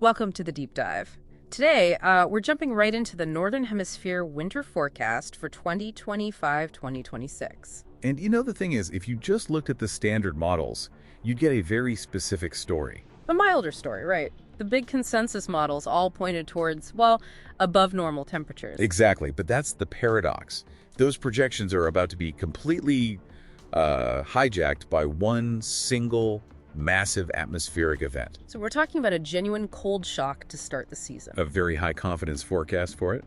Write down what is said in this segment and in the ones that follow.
Welcome to the deep dive. Today, we're jumping right into the Northern Hemisphere winter forecast for 2025-2026. And the thing is, if you just looked at the standard models, you'd get a very specific story. A milder story, right? The big consensus models all pointed towards, well, above normal temperatures. Exactly, but that's the paradox. Those projections are about to be completely hijacked by one single massive atmospheric event. So we're talking about a genuine cold shock to start the season. A very high confidence forecast for it.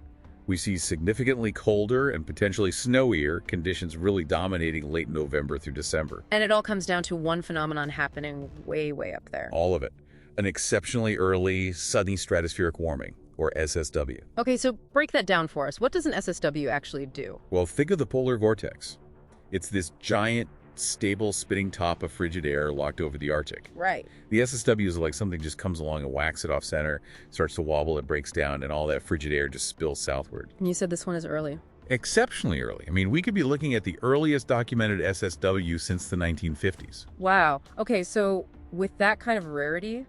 We see significantly colder and potentially snowier conditions really dominating late November through December. And it all comes down to one phenomenon happening way, way up there. All of it. An exceptionally early sudden stratospheric warming, or SSW. Okay, so break that down for us. What does an SSW actually do? Well, think of the Polar Vortex. It's this giant, stable, spinning top of frigid air locked over the Arctic. Right. The SSW is like something just comes along and whacks it off center, starts to wobble, it breaks down, and all that frigid air just spills southward. And you said this one is early. Exceptionally early. I mean, we could be looking at the earliest documented SSW since the 1950s. Wow. Okay, so with that kind of rarity,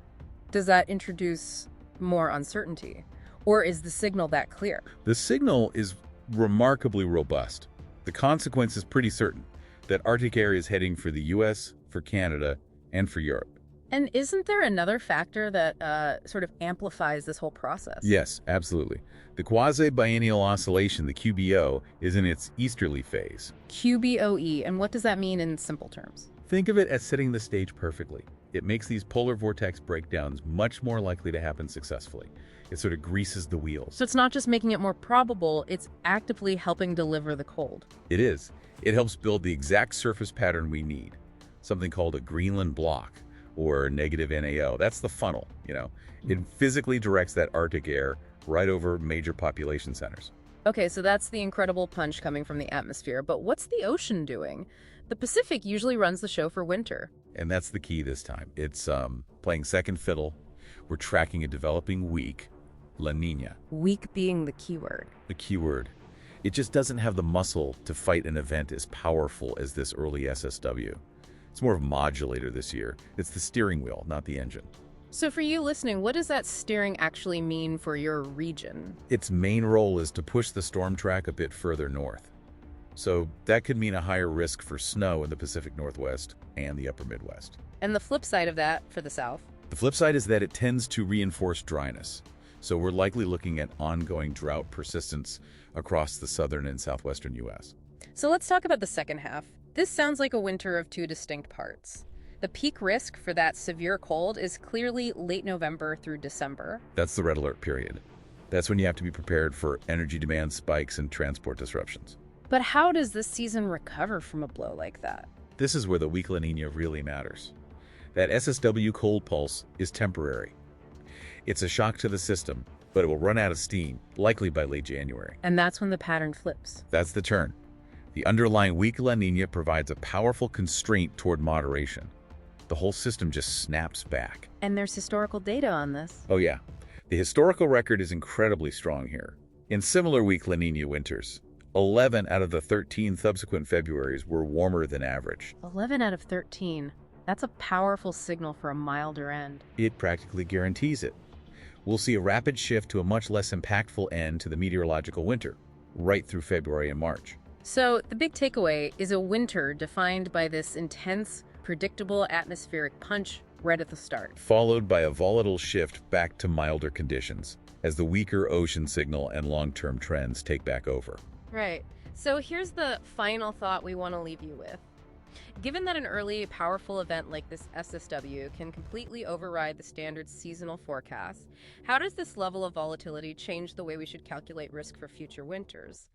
does that introduce more uncertainty? Or is the signal that clear? The signal is remarkably robust. The consequence is pretty certain, that Arctic air is heading for the US, for Canada, and for Europe. And isn't there another factor that sort of amplifies this whole process? Yes, absolutely. The Quasi-Biennial Oscillation, the QBO, is in its easterly phase. QBO-E, and what does that mean in simple terms? Think of it as setting the stage perfectly. It makes these polar vortex breakdowns much more likely to happen successfully. It sort of greases the wheels. So it's not just making it more probable, it's actively helping deliver the cold. It is. It helps build the exact surface pattern we need, something called a Greenland block, or negative NAO. That's the funnel, It physically directs that Arctic air right over major population centers. Okay, so that's the incredible punch coming from the atmosphere, but what's the ocean doing? The Pacific usually runs the show for winter. And that's the key this time. It's playing second fiddle. We're tracking a developing weak, La Niña. Weak being the keyword. The keyword. It just doesn't have the muscle to fight an event as powerful as this early SSW. It's more of a modulator this year. It's the steering wheel, not the engine. So for you listening, what does that steering actually mean for your region? Its main role is to push the storm track a bit further north. So that could mean a higher risk for snow in the Pacific Northwest and the upper Midwest. And the flip side of that for the South? The flip side is that it tends to reinforce dryness. So we're likely looking at ongoing drought persistence across the southern and southwestern U.S. So let's talk about the second half. This sounds like a winter of two distinct parts. The peak risk for that severe cold is clearly late November through December. That's the red alert period. That's when you have to be prepared for energy demand spikes and transport disruptions. But how does this season recover from a blow like that? This is where the weak La Niña really matters. That SSW cold pulse is temporary. It's a shock to the system, but it will run out of steam, likely by late January. And that's when the pattern flips. That's the turn. The underlying weak La Niña provides a powerful constraint toward moderation. The whole system just snaps back. And there's historical data on this. Oh yeah. The historical record is incredibly strong here. In similar weak La Niña winters, 11 out of the 13 subsequent Februaries were warmer than average. 11 out of 13. That's a powerful signal for a milder end. It practically guarantees it. We'll see a rapid shift to a much less impactful end to the meteorological winter, right through February and March. So the big takeaway is a winter defined by this intense, predictable atmospheric punch right at the start. Followed by a volatile shift back to milder conditions as the weaker ocean signal and long-term trends take back over. Right. So here's the final thought we want to leave you with. Given that an early, powerful event like this SSW can completely override the standard seasonal forecast, how does this level of volatility change the way we should calculate risk for future winters?